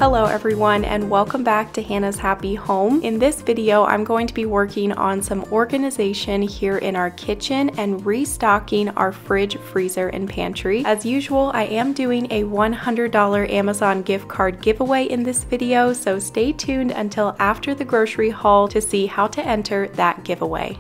Hello everyone and welcome back to Hannah's Happy Home. In this video, I'm going to be working on some organization here in our kitchen and restocking our fridge, freezer, and pantry. As usual, I am doing a $100 Amazon gift card giveaway in this video, so stay tuned until after the grocery haul to see how to enter that giveaway.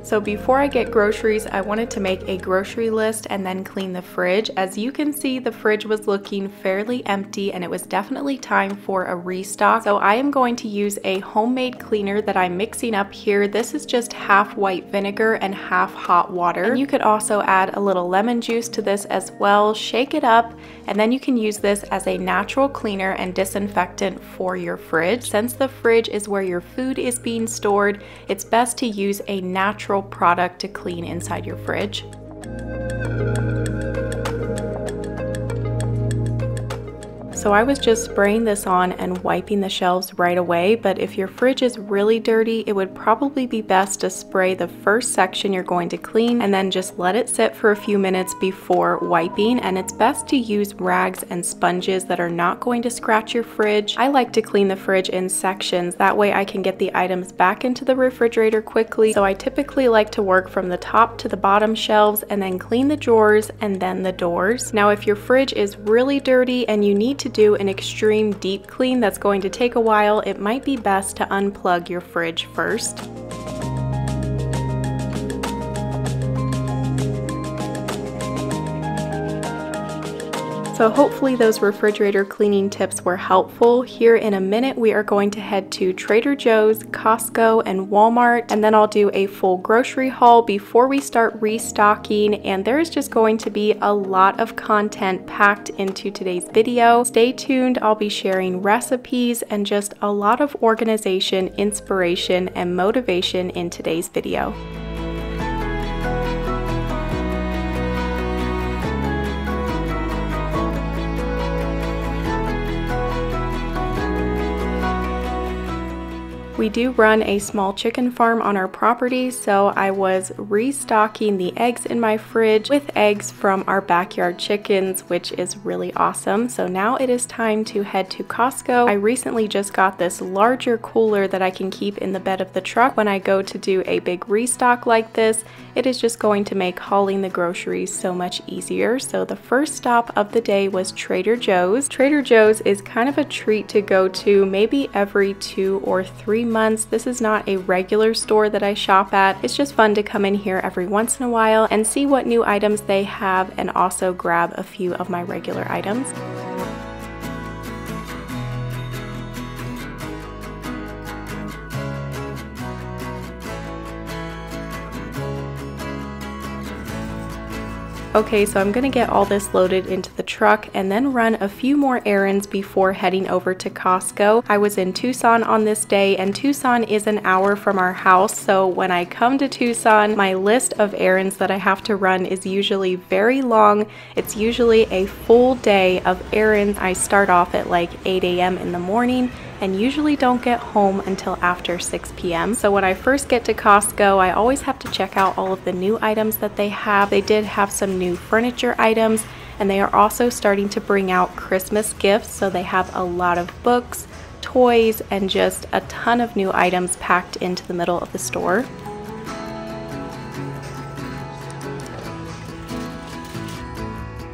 So before I get groceries, I wanted to make a grocery list and then clean the fridge. As you can see, the fridge was looking fairly empty and it was definitely time for a restock. So I am going to use a homemade cleaner that I'm mixing up here. This is just half white vinegar and half hot water. And you could also add a little lemon juice to this as well. Shake it up and then you can use this as a natural cleaner and disinfectant for your fridge. Since the fridge is where your food is being stored, it's best to use a natural product to clean inside your fridge. So I was just spraying this on and wiping the shelves right away, but if your fridge is really dirty, it would probably be best to spray the first section you're going to clean and then just let it sit for a few minutes before wiping. And it's best to use rags and sponges that are not going to scratch your fridge. I like to clean the fridge in sections, that way I can get the items back into the refrigerator quickly. So I typically like to work from the top to the bottom shelves and then clean the drawers and then the doors. Now if your fridge is really dirty and you need to do an extreme deep clean that's going to take a while, it might be best to unplug your fridge first. So hopefully those refrigerator cleaning tips were helpful. Here in a minute, we are going to head to Trader Joe's, Costco, and Walmart, and then I'll do a full grocery haul before we start restocking, and there is just going to be a lot of content packed into today's video. Stay tuned, I'll be sharing recipes and just a lot of organization, inspiration, and motivation in today's video. We do run a small chicken farm on our property, so I was restocking the eggs in my fridge with eggs from our backyard chickens, which is really awesome. So now it is time to head to Costco. I recently just got this larger cooler that I can keep in the bed of the truck when I go to do a big restock like this. It is just going to make hauling the groceries so much easier. So the first stop of the day was Trader Joe's. Trader Joe's is kind of a treat to go to maybe every 2 or 3 months. This is not a regular store that I shop at. It's just fun to come in here every once in a while and see what new items they have and also grab a few of my regular items. Okay, so I'm gonna get all this loaded into the truck and then run a few more errands before heading over to Costco. I was in Tucson on this day, and Tucson is an hour from our house, so when I come to Tucson, my list of errands that I have to run is usually very long. It's usually a full day of errands. I start off at like 8 a.m. in the morning and usually don't get home until after 6 p.m. So when I first get to Costco, I always have to check out all of the new items that they have. They did have some new furniture items, and they are also starting to bring out Christmas gifts. So they have a lot of books, toys, and just a ton of new items packed into the middle of the store.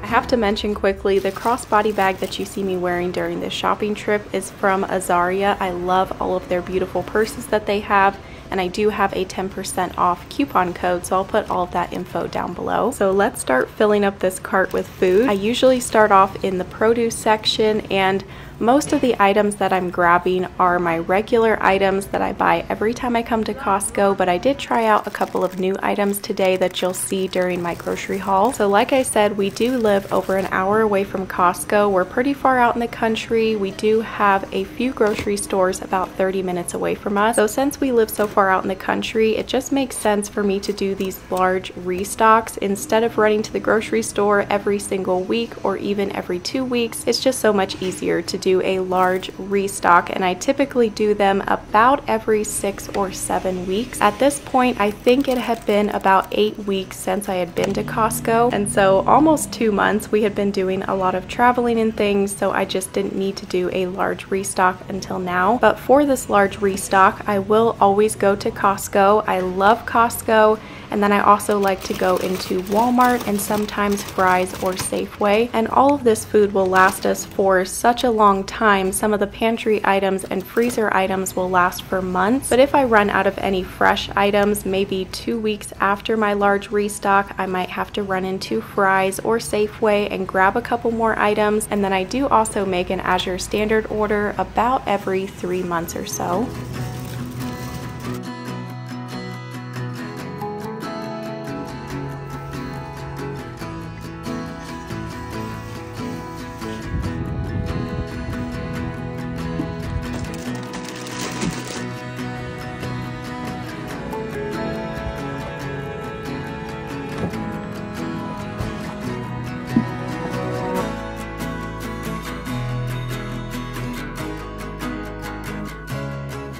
I have to mention quickly, the crossbody bag that you see me wearing during this shopping trip is from Azaria. I love all of their beautiful purses that they have, and I do have a 10% off coupon code, so I'll put all of that info down below. So let's start filling up this cart with food. I usually start off in the produce section, and most of the items that I'm grabbing are my regular items that I buy every time I come to Costco, but I did try out a couple of new items today that you'll see during my grocery haul. So like I said, we do live over an hour away from Costco. We're pretty far out in the country. We do have a few grocery stores about 30 minutes away from us. So since we live so far far out in the country, it just makes sense for me to do these large restocks instead of running to the grocery store every single week or even every 2 weeks. It's just so much easier to do a large restock, and I typically do them about every 6 or 7 weeks. At this point, I think it had been about 8 weeks since I had been to Costco, and so almost 2 months. We had been doing a lot of traveling and things, so I just didn't need to do a large restock until now. But for this large restock, I will always go to Costco. I love Costco. And then I also like to go into Walmart and sometimes Fry's or Safeway. And all of this food will last us for such a long time. Some of the pantry items and freezer items will last for months. But if I run out of any fresh items, maybe 2 weeks after my large restock, I might have to run into Fry's or Safeway and grab a couple more items. And then I do also make an Azure standard order about every 3 months or so.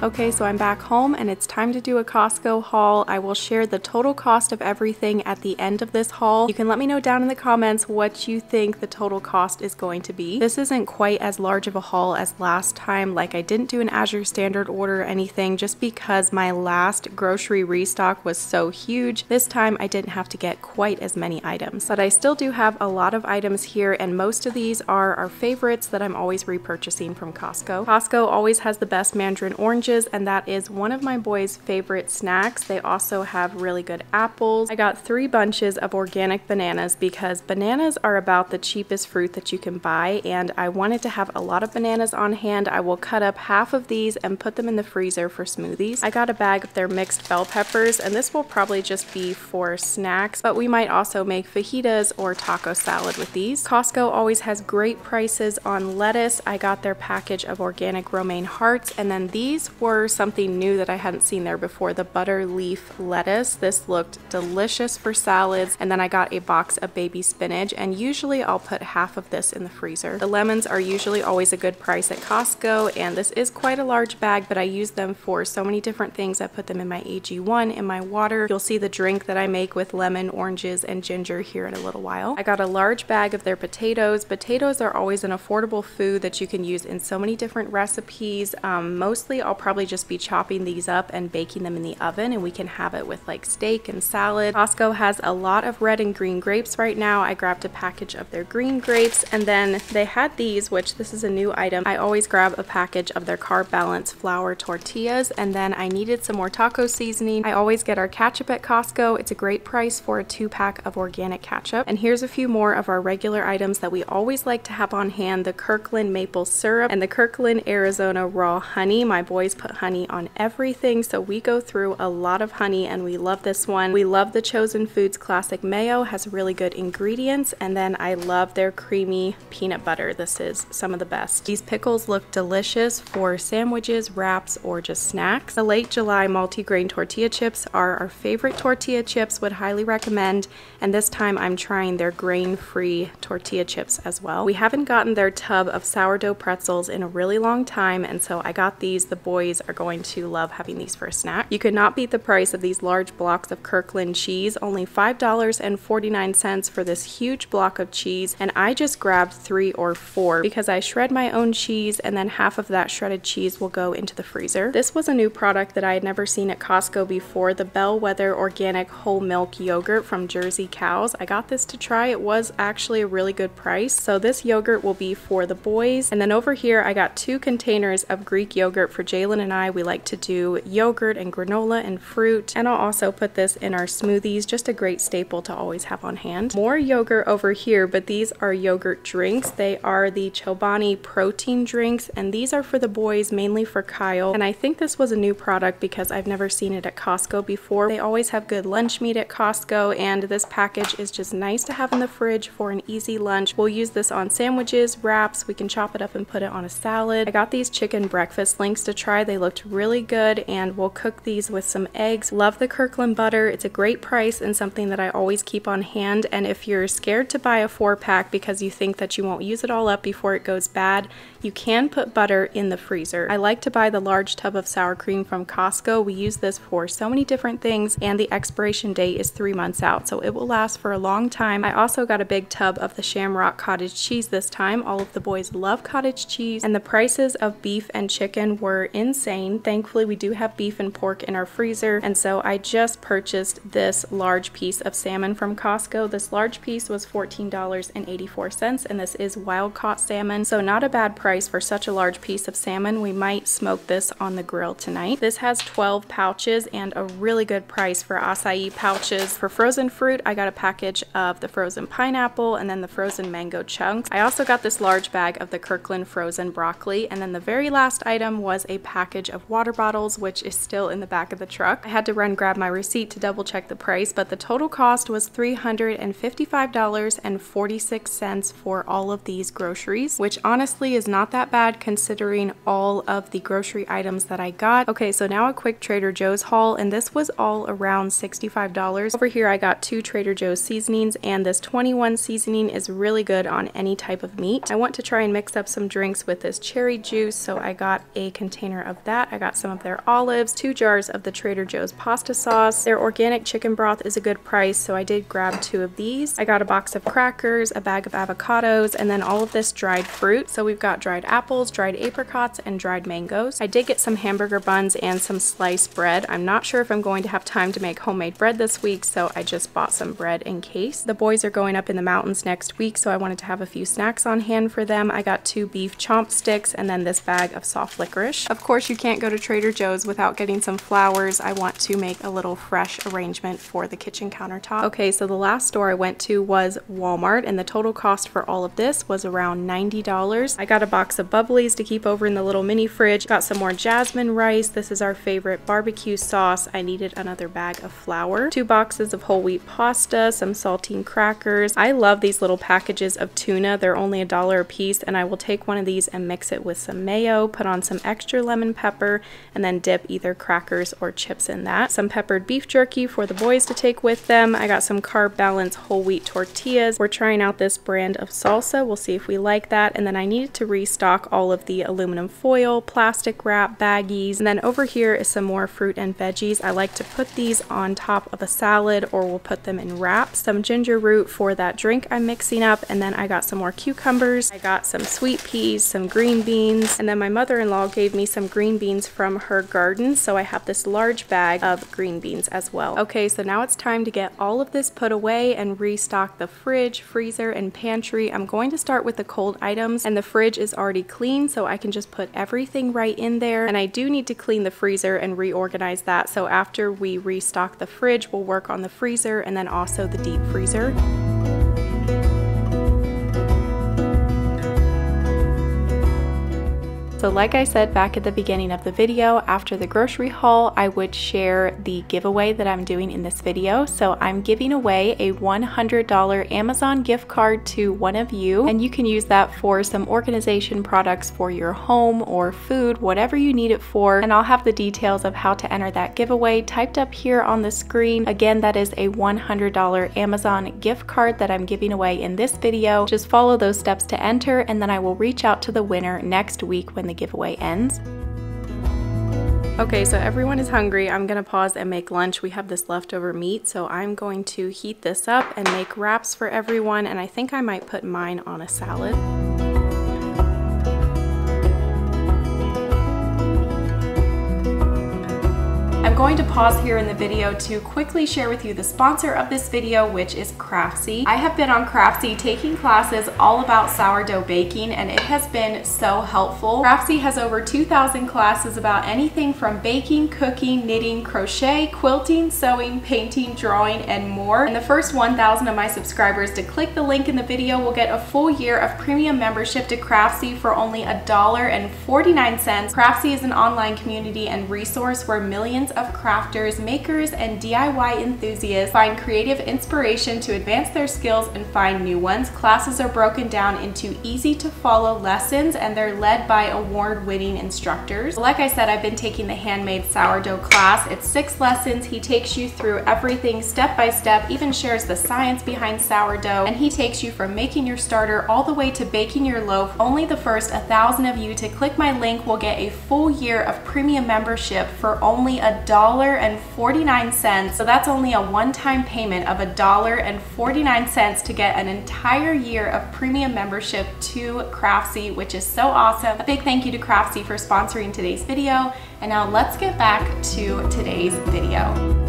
Okay, so I'm back home and it's time to do a Costco haul. I will share the total cost of everything at the end of this haul. You can let me know down in the comments what you think the total cost is going to be. This isn't quite as large of a haul as last time. Like, I didn't do an Azure standard order or anything just because my last grocery restock was so huge. This time I didn't have to get quite as many items, but I still do have a lot of items here, and most of these are our favorites that I'm always repurchasing from Costco. Costco always has the best mandarin oranges, and that is one of my boys' favorite snacks. They also have really good apples. I got 3 bunches of organic bananas because bananas are about the cheapest fruit that you can buy, and I wanted to have a lot of bananas on hand. I will cut up half of these and put them in the freezer for smoothies. I got a bag of their mixed bell peppers, and this will probably just be for snacks, but we might also make fajitas or taco salad with these. Costco always has great prices on lettuce. I got their package of organic romaine hearts, and then these were something new that I hadn't seen there before, the butter leaf lettuce. This looked delicious for salads. And then I got a box of baby spinach, and usually I'll put half of this in the freezer. The lemons are usually always a good price at Costco, and this is quite a large bag, but I use them for so many different things. I put them in my AG1, in my water. You'll see the drink that I make with lemon, oranges, and ginger here in a little while. I got a large bag of their potatoes. Potatoes are always an affordable food that you can use in so many different recipes. Mostly I'll probably just be chopping these up and baking them in the oven, and we can have it with like steak and salad. Costco has a lot of red and green grapes right now. I grabbed a package of their green grapes, and then they had these, which this is a new item. I always grab a package of their carb balance flour tortillas, and then I needed some more taco seasoning. I always get our ketchup at Costco. It's a great price for a 2-pack of organic ketchup. And here's a few more of our regular items that we always like to have on hand: the Kirkland maple syrup and the Kirkland Arizona raw honey. My boys put honey on everything, so we go through a lot of honey, and we love this one. We love the Chosen Foods classic mayo, has really good ingredients, and then I love their creamy peanut butter. This is some of the best. These pickles look delicious for sandwiches, wraps, or just snacks. The late July multi-grain tortilla chips are our favorite tortilla chips, would highly recommend, and this time I'm trying their grain-free tortilla chips as well. We haven't gotten their tub of sourdough pretzels in a really long time, and so I got these. The boys are going to love having these for a snack. You could not beat the price of these large blocks of Kirkland cheese, only $5.49 for this huge block of cheese, and I just grabbed 3 or 4 because I shred my own cheese, and then half of that shredded cheese will go into the freezer. This was a new product that I had never seen at Costco before, the Bellwether organic whole milk yogurt from Jersey cows. I got this to try. It was actually a really good price, so this yogurt will be for the boys. And then over here I got 2 containers of Greek yogurt for Jalen and I. We like to do yogurt and granola and fruit, and I'll also put this in our smoothies. Just a great staple to always have on hand. More yogurt over here, but these are yogurt drinks. They are the Chobani protein drinks, and these are for the boys, mainly for Kyle. And I think this was a new product because I've never seen it at Costco before. They always have good lunch meat at Costco, and this package is just nice to have in the fridge for an easy lunch. We'll use this on sandwiches, wraps. We can chop it up and put it on a salad. I got these chicken breakfast links to try. dry. They looked really good, and we'll cook these with some eggs. Love the Kirkland butter. It's a great price and something that I always keep on hand. And if you're scared to buy a 4-pack because you think that you won't use it all up before it goes bad, you can put butter in the freezer. I like to buy the large tub of sour cream from Costco. We use this for so many different things, and the expiration date is 3 months out, so it will last for a long time. I also got a big tub of the Shamrock cottage cheese this time. All of the boys love cottage cheese, and the prices of beef and chicken were insane. Thankfully, we do have beef and pork in our freezer, and so I just purchased this large piece of salmon from Costco. This large piece was $14.84, and this is wild caught salmon, so not a bad price for such a large piece of salmon. We might smoke this on the grill tonight. This has 12 pouches and a really good price for acai pouches. For frozen fruit, I got a package of the frozen pineapple and then the frozen mango chunks. I also got this large bag of the Kirkland frozen broccoli, and then the very last item was a package of water bottles, which is still in the back of the truck. I had to run grab my receipt to double check the price, but the total cost was $355.46 for all of these groceries, which honestly is not that bad considering all of the grocery items that I got. Okay, so now a quick Trader Joe's haul, and this was all around $65. Over here I got 2 Trader Joe's seasonings, and this 21 seasoning is really good on any type of meat. I want to try and mix up some drinks with this cherry juice, so I got a container of that. I got some of their olives, 2 jars of the Trader Joe's pasta sauce. Their organic chicken broth is a good price, so I did grab 2 of these. I got a box of crackers, a bag of avocados, and then all of this dried fruit. So we've got dried apples, dried apricots, and dried mangoes. I did get some hamburger buns and some sliced bread. I'm not sure if I'm going to have time to make homemade bread this week, so I just bought some bread in case. The boys are going up in the mountains next week, so I wanted to have a few snacks on hand for them. I got 2 beef chomp sticks and then this bag of soft licorice. Of course, you can't go to Trader Joe's without getting some flowers. I want to make a little fresh arrangement for the kitchen countertop. Okay, so the last store I went to was Walmart, and the total cost for all of this was around $90. I got a box of bubblies to keep over in the little mini fridge. Got some more jasmine rice. This is our favorite barbecue sauce. I needed another bag of flour. 2 boxes of whole wheat pasta, some saltine crackers. I love these little packages of tuna. They're only $1 a piece, and I will take one of these and mix it with some mayo, put on some extra lemon pepper, and then dip either crackers or chips in that. Some peppered beef jerky for the boys to take with them. I got some carb balance whole wheat tortillas. We're trying out this brand of salsa. We'll see if we like that. And then I needed to restock all of the aluminum foil, plastic wrap, baggies. And then over here is some more fruit and veggies. I like to put these on top of a salad, or we'll put them in wraps. Some ginger root for that drink I'm mixing up. And then I got some more cucumbers. I got some sweet peas, some green beans, and then my mother-in-law gave me some green beans from her garden, so I have this large bag of green beans as well. Okay, so now it's time to get all of this put away and restock the fridge, freezer, and pantry. I'm going to start with the cold items, and the fridge is already clean, so I can just put everything right in there. And I do need to clean the freezer and reorganize that, so after we restock the fridge, we'll work on the freezer and then also the deep freezer. So like I said back at the beginning of the video, after the grocery haul, I would share the giveaway that I'm doing in this video. So I'm giving away a $100 Amazon gift card to one of you, and you can use that for some organization products for your home or food, whatever you need it for. And I'll have the details of how to enter that giveaway typed up here on the screen. Again, that is a $100 Amazon gift card that I'm giving away in this video. Just follow those steps to enter, and then I will reach out to the winner next week when the giveaway ends. Okay, so everyone is hungry. I'm gonna pause and make lunch. We have this leftover meat, so I'm going to heat this up and make wraps for everyone, and I think I might put mine on a salad. I'm going to pause here in the video to quickly share with you the sponsor of this video, which is Craftsy. I have been on Craftsy taking classes all about sourdough baking, and it has been so helpful. Craftsy has over 2,000 classes about anything from baking, cooking, knitting, crochet, quilting, sewing, painting, drawing, and more. And the first 1,000 of my subscribers to click the link in the video will get a full year of premium membership to Craftsy for only $1.49. Craftsy is an online community and resource where millions of crafters, makers, and DIY enthusiasts find creative inspiration to advance their skills and find new ones. Classes are broken down into easy to follow lessons, and they're led by award-winning instructors. Like I said, I've been taking the handmade sourdough class. It's 6 lessons. He takes you through everything step by step, even shares the science behind sourdough, and he takes you from making your starter all the way to baking your loaf. Only the first 1,000 of you to click my link will get a full year of premium membership for only $1.49. So that's only a one-time payment of $1.49 to get an entire year of premium membership to Craftsy, which is so awesome. A big thank you to Craftsy for sponsoring today's video. And now let's get back to today's video.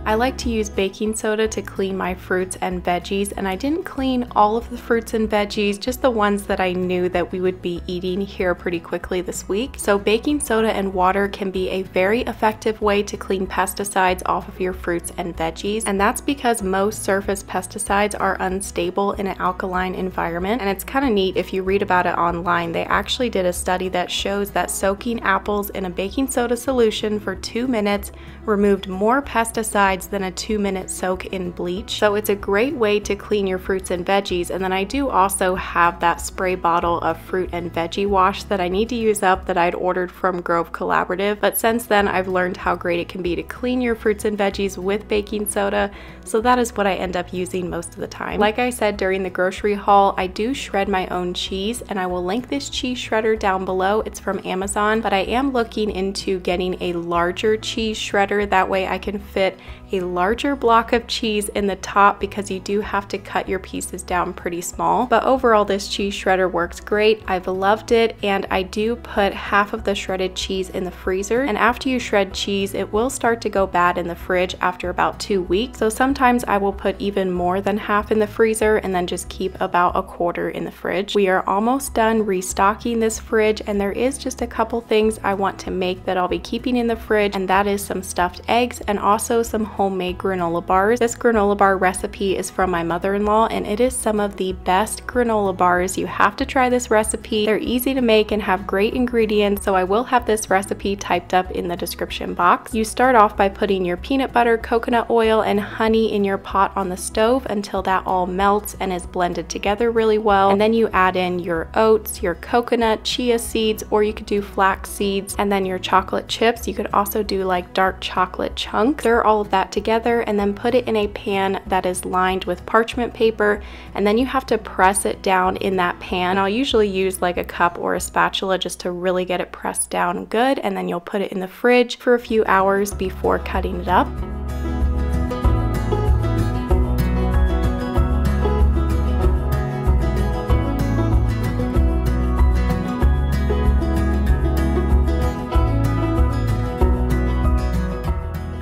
I like to use baking soda to clean my fruits and veggies, and I didn't clean all of the fruits and veggies, just the ones that I knew that we would be eating here pretty quickly this week. So baking soda and water can be a very effective way to clean pesticides off of your fruits and veggies, and that's because most surface pesticides are unstable in an alkaline environment. And it's kind of neat, if you read about it online, they actually did a study that shows that soaking apples in a baking soda solution for 2 minutes removed more pesticides than a 2-minute soak in bleach. So it's a great way to clean your fruits and veggies. And then I do also have that spray bottle of fruit and veggie wash that I need to use up that I'd ordered from Grove Collaborative. But since then, I've learned how great it can be to clean your fruits and veggies with baking soda. So that is what I end up using most of the time. Like I said during the grocery haul, I do shred my own cheese, and I will link this cheese shredder down below. It's from Amazon, but I am looking into getting a larger cheese shredder. That way I can fit a larger block of cheese in the top, because you do have to cut your pieces down pretty small. But overall, this cheese shredder works great. I've loved it, and I do put half of the shredded cheese in the freezer. And after you shred cheese, it will start to go bad in the fridge after about 2 weeks. So sometimes I will put even more than half in the freezer and then just keep about a quarter in the fridge. We are almost done restocking this fridge, and there is just a couple things I want to make that I'll be keeping in the fridge, and that is some stuffed eggs and also some homemade granola bars. This granola bar recipe is from my mother-in-law, and it is some of the best granola bars. You have to try this recipe. They're easy to make and have great ingredients, so I will have this recipe typed up in the description box. You start off by putting your peanut butter, coconut oil, and honey in your pot on the stove until that all melts and is blended together really well. And then you add in your oats, your coconut, chia seeds, or you could do flax seeds, and then your chocolate chips. You could also do like dark chocolate chunks. Stir all of that together and then put it in a pan that is lined with parchment paper, and then you have to press it down in that pan. I'll usually use like a cup or a spatula just to really get it pressed down good, and then you'll put it in the fridge for a few hours before cutting it up.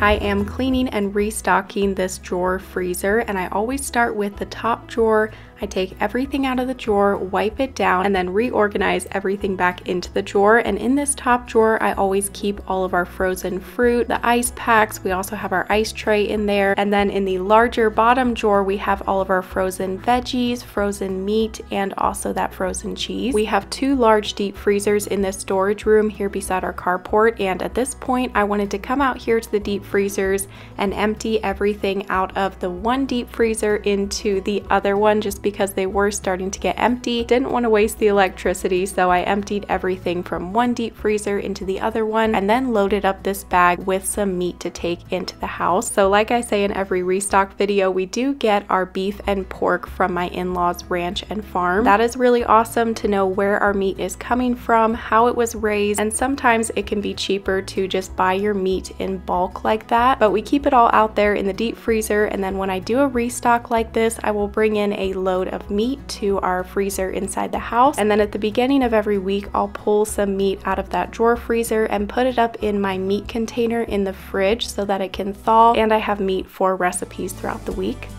I am cleaning and restocking this drawer freezer, and I always start with the top drawer. I take everything out of the drawer, wipe it down, and then reorganize everything back into the drawer. And in this top drawer, I always keep all of our frozen fruit, the ice packs. We also have our ice tray in there. And then in the larger bottom drawer, we have all of our frozen veggies, frozen meat, and also that frozen cheese. We have 2 large deep freezers in this storage room here beside our carport. And at this point, I wanted to come out here to the deep freezers and empty everything out of the one deep freezer into the other one, just because they were starting to get empty. Didn't want to waste the electricity, so I emptied everything from one deep freezer into the other one, and then loaded up this bag with some meat to take into the house. So like I say in every restock video, we do get our beef and pork from my in-laws ranch and farm. That is really awesome to know where our meat is coming from, how it was raised, and sometimes it can be cheaper to just buy your meat in bulk like that. But we keep it all out there in the deep freezer, and then when I do a restock like this, I will bring in a load of meat to our freezer inside the house, and then at the beginning of every week I'll pull some meat out of that drawer freezer and put it up in my meat container in the fridge so that it can thaw, and I have meat for recipes throughout the week.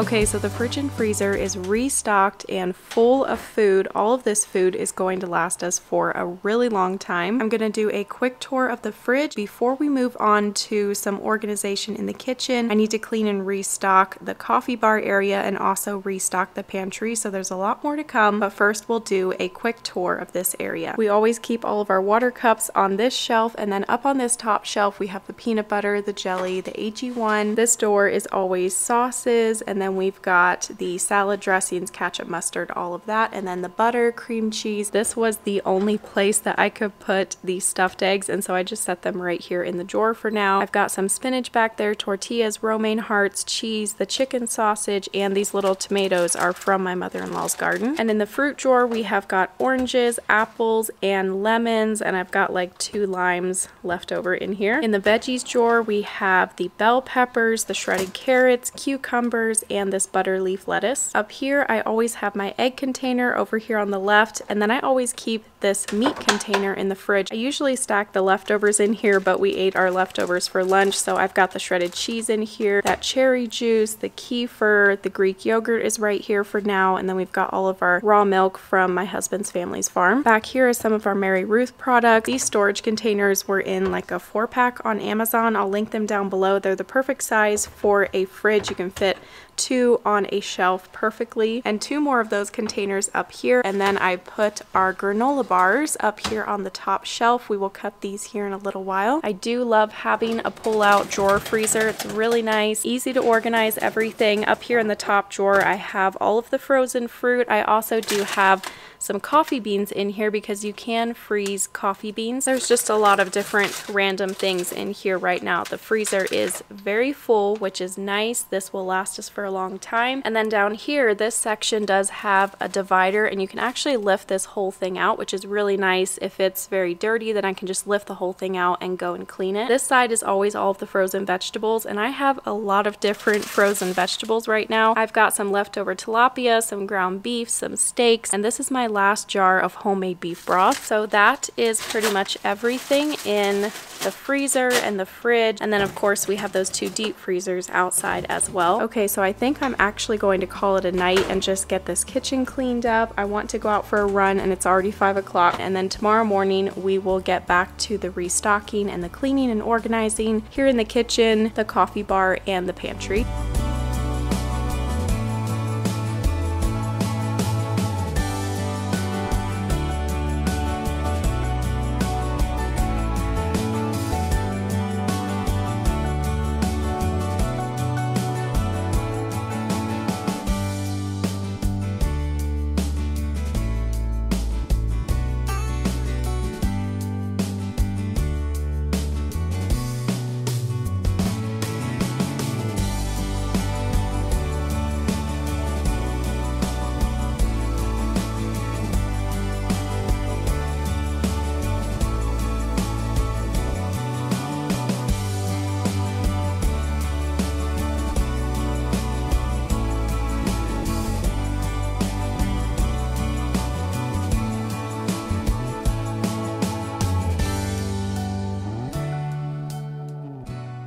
Okay, so the fridge and freezer is restocked and full of food. All of this food is going to last us for a really long time. I'm going to do a quick tour of the fridge before we move on to some organization in the kitchen. I need to clean and restock the coffee bar area and also restock the pantry, so there's a lot more to come, but first we'll do a quick tour of this area. We always keep all of our water cups on this shelf, and then up on this top shelf we have the peanut butter, the jelly, the AG1. This door is always sauces, and then we've got the salad dressings, ketchup, mustard, all of that, and then the butter, cream cheese. This was the only place that I could put the stuffed eggs, and so I just set them right here in the drawer for now. I've got some spinach back there, tortillas, romaine hearts, cheese, the chicken sausage, and these little tomatoes are from my mother-in-law's garden. And in the fruit drawer we have got oranges, apples, and lemons, and I've got like 2 limes left over in here. In the veggies drawer we have the bell peppers, the shredded carrots, cucumbers, and this butter leaf lettuce. Up here I always have my egg container over here on the left, and then I always keep this meat container in the fridge. I usually stack the leftovers in here, but we ate our leftovers for lunch, so I've got the shredded cheese in here, that cherry juice, the kefir, the Greek yogurt is right here for now, and then we've got all of our raw milk from my husband's family's farm. Back here is some of our Mary Ruth products. These storage containers were in like a 4-pack on Amazon. I'll link them down below. They're the perfect size for a fridge. You can fit 2 on a shelf perfectly, and 2 more of those containers up here, and then I put our granola bars up here on the top shelf. We will cut these here in a little while. I do love having a pull-out drawer freezer. It's really nice, easy to organize everything. Up here in the top drawer I have all of the frozen fruit. I also do have some coffee beans in here because you can freeze coffee beans. There's just a lot of different random things in here right now. The freezer is very full, which is nice. This will last us for a long time. And then down here, this section does have a divider, and you can actually lift this whole thing out, which is really nice. If it's very dirty, then I can just lift the whole thing out and go and clean it. This side is always all of the frozen vegetables, and I have a lot of different frozen vegetables right now. I've got some leftover tilapia, some ground beef, some steaks, and this is my last jar of homemade beef broth. So that is pretty much everything in the freezer and the fridge, and then of course we have those 2 deep freezers outside as well. Okay, so I think I'm actually going to call it a night and just get this kitchen cleaned up. I want to go out for a run, and it's already 5 o'clock, and then tomorrow morning we will get back to the restocking and the cleaning and organizing here in the kitchen, the coffee bar, and the pantry.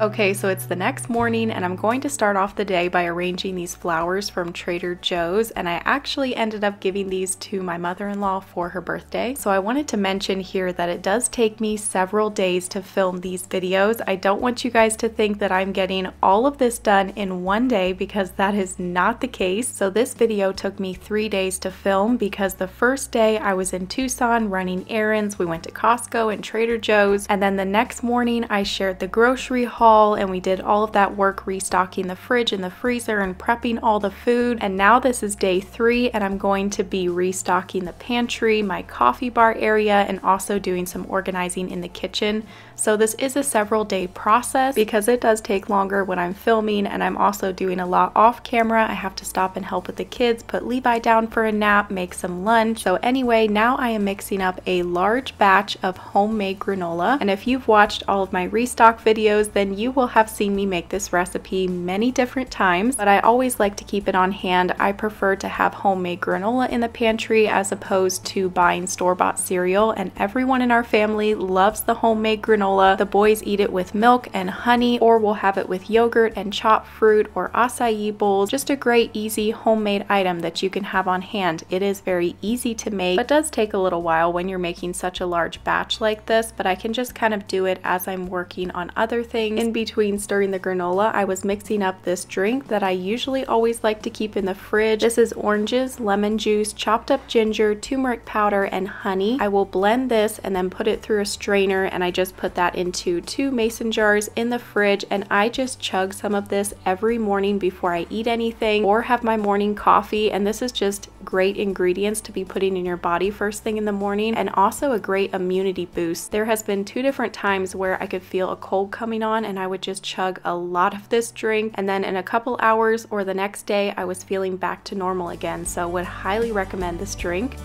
Okay, so it's the next morning, and I'm going to start off the day by arranging these flowers from Trader Joe's, and I actually ended up giving these to my mother-in-law for her birthday. So I wanted to mention here that it does take me several days to film these videos. I don't want you guys to think that I'm getting all of this done in one day, because that is not the case. So this video took me 3 days to film, because the first day I was in Tucson running errands. We went to Costco and Trader Joe's, and then the next morning I shared the grocery haul, and we did all of that work restocking the fridge and the freezer and prepping all the food. And now this is day 3, and I'm going to be restocking the pantry, my coffee bar area, and also doing some organizing in the kitchen. So this is a several day process because it does take longer when I'm filming, and I'm also doing a lot off camera. I have to stop and help with the kids, put Levi down for a nap, make some lunch. So anyway, now I am mixing up a large batch of homemade granola, and if you've watched all of my restock videos, then you will have seen me make this recipe many different times, but I always like to keep it on hand. I prefer to have homemade granola in the pantry as opposed to buying store-bought cereal, and everyone in our family loves the homemade granola. granola. The boys eat it with milk and honey, or we'll have it with yogurt and chopped fruit or acai bowls. Just a great, easy homemade item that you can have on hand. It is very easy to make, but does take a little while when you're making such a large batch like this, but I can just kind of do it as I'm working on other things. In between stirring the granola, I was mixing up this drink that I usually always like to keep in the fridge. This is oranges, lemon juice, chopped up ginger, turmeric powder, and honey. I will blend this and then put it through a strainer, and I just put that into 2 mason jars in the fridge, and I just chug some of this every morning before I eat anything or have my morning coffee. And this is just great ingredients to be putting in your body first thing in the morning, and also a great immunity boost. There has been 2 different times where I could feel a cold coming on, and I would just chug a lot of this drink, and then in a couple hours or the next day I was feeling back to normal again. So would highly recommend this drink.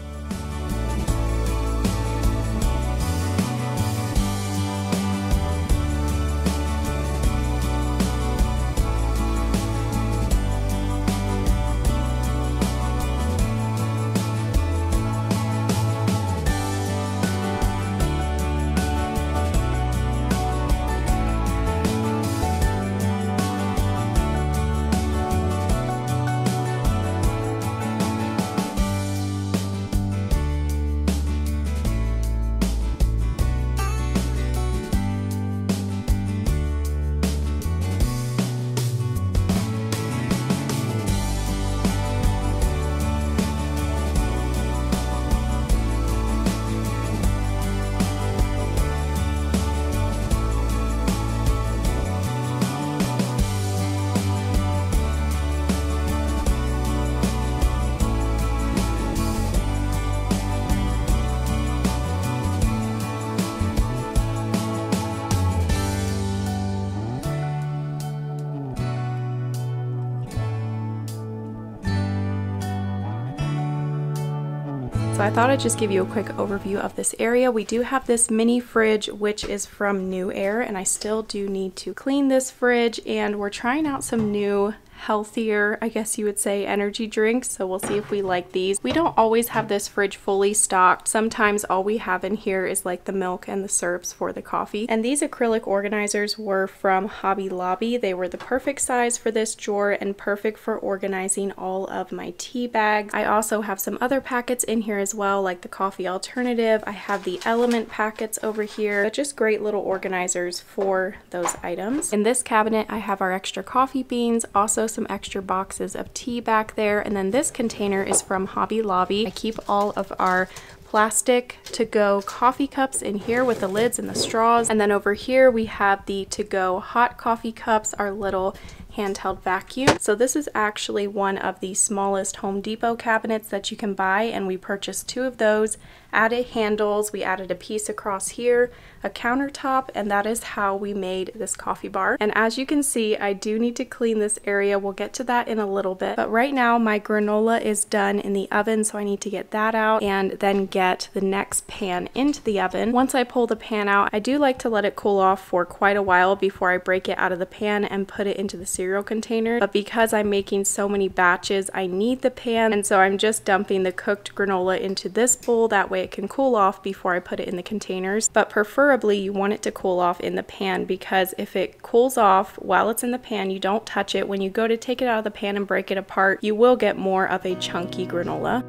So I thought I'd just give you a quick overview of this area. We do have this mini fridge, which is from New Air, and I still do need to clean this fridge, and we're trying out some new healthier, I guess you would say, energy drinks, so we'll see if we like these. We don't always have this fridge fully stocked. Sometimes all we have in here is like the milk and the syrups for the coffee. And these acrylic organizers were from Hobby Lobby. They were the perfect size for this drawer and perfect for organizing all of my tea bags. I also have some other packets in here as well, like the coffee alternative. I have the element packets over here, but just great little organizers for those items. In this cabinet, I have our extra coffee beans, also some extra boxes of tea back there, and then this container is from Hobby Lobby. I keep all of our plastic to-go coffee cups in here with the lids and the straws, and then over here we have the to-go hot coffee cups, our little handheld vacuum. So this is actually one of the smallest Home Depot cabinets that you can buy, and we purchased 2 of those, added handles, we added a piece across here, a countertop, and that is how we made this coffee bar. And as you can see, I do need to clean this area. We'll get to that in a little bit, but right now my granola is done in the oven, so I need to get that out and then get the next pan into the oven. Once I pull the pan out, I do like to let it cool off for quite a while before I break it out of the pan and put it into the cereal container, but because I'm making so many batches, I need the pan, and so I'm just dumping the cooked granola into this bowl. That way it can cool off before I put it in the containers, but preferably you want it to cool off in the pan, because if it cools off while it's in the pan, you don't touch it, when you go to take it out of the pan and break it apart, you will get more of a chunky granola.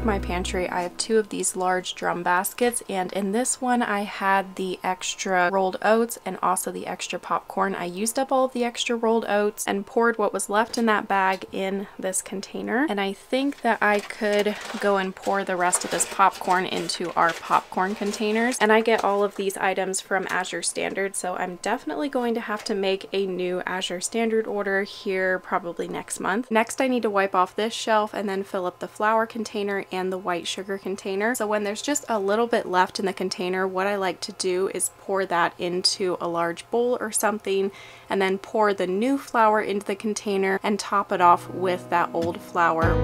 my pantry, I have two of these large drum baskets, and in this one I had the extra rolled oats and also the extra popcorn. I used up all of the extra rolled oats and poured what was left in that bag in this container, and I think that I could go and pour the rest of this popcorn into our popcorn containers. And I get all of these items from Azure Standard, so I'm definitely going to have to make a new Azure Standard order here probably next month. Next, I need to wipe off this shelf and then fill up the flour container and the white sugar container. So when there's just a little bit left in the container, what I like to do is pour that into a large bowl or something, and then pour the new flour into the container and top it off with that old flour.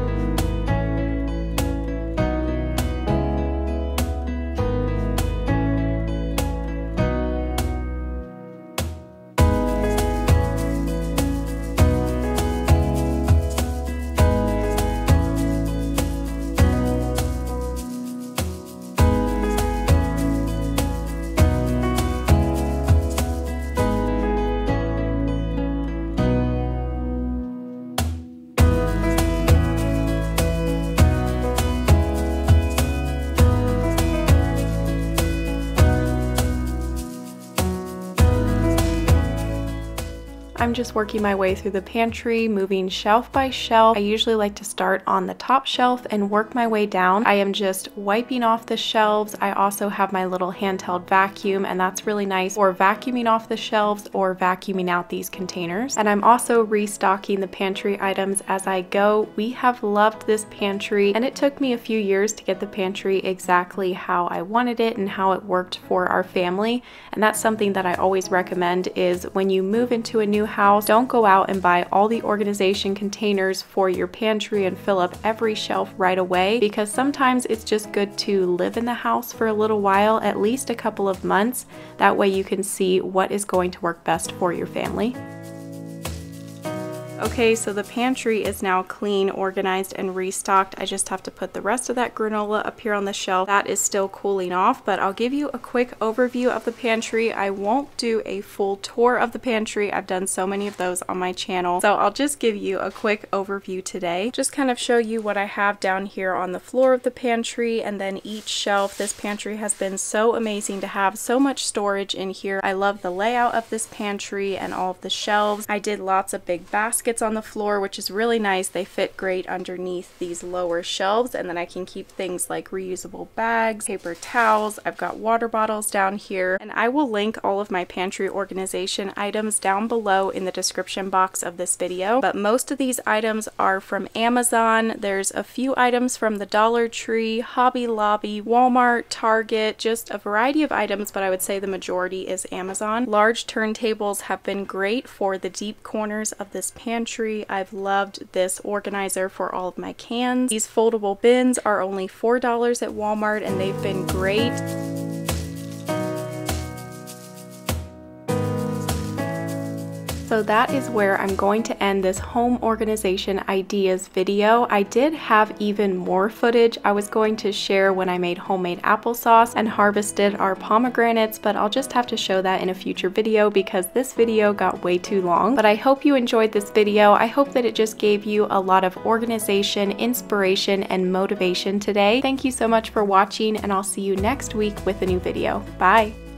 I'm just working my way through the pantry, moving shelf by shelf. I usually like to start on the top shelf and work my way down. I am just wiping off the shelves. I also have my little handheld vacuum, and that's really nice for vacuuming off the shelves or vacuuming out these containers. And I'm also restocking the pantry items as I go. We have loved this pantry, and it took me a few years to get the pantry exactly how I wanted it and how it worked for our family. And that's something that I always recommend, is when you move into a new house, don't go out and buy all the organization containers for your pantry and fill up every shelf right away, because sometimes it's just good to live in the house for a little while, at least a couple of months. That way you can see what is going to work best for your family. Okay, so the pantry is now clean, organized, and restocked. I just have to put the rest of that granola up here on the shelf. That is still cooling off, but I'll give you a quick overview of the pantry. I won't do a full tour of the pantry. I've done so many of those on my channel, so I'll just give you a quick overview today. Just kind of show you what I have down here on the floor of the pantry, and then each shelf. This pantry has been so amazing to have so much storage in here. I love the layout of this pantry and all of the shelves. I did lots of big baskets on the floor, which is really nice. They fit great underneath these lower shelves, and then I can keep things like reusable bags, paper towels. I've got water bottles down here, and I will link all of my pantry organization items down below in the description box of this video. But most of these items are from Amazon. There's a few items from the Dollar Tree, Hobby Lobby, Walmart, Target, just a variety of items, but I would say the majority is Amazon. Large turntables have been great for the deep corners of this pantry. I've loved this organizer for all of my cans. These foldable bins are only $4 at Walmart, and they've been great. So that is where I'm going to end this home organization ideas video. I did have even more footage I was going to share when I made homemade applesauce and harvested our pomegranates, but I'll just have to show that in a future video because this video got way too long. But I hope you enjoyed this video. I hope that it just gave you a lot of organization, inspiration, and motivation today. Thank you so much for watching, and I'll see you next week with a new video. Bye!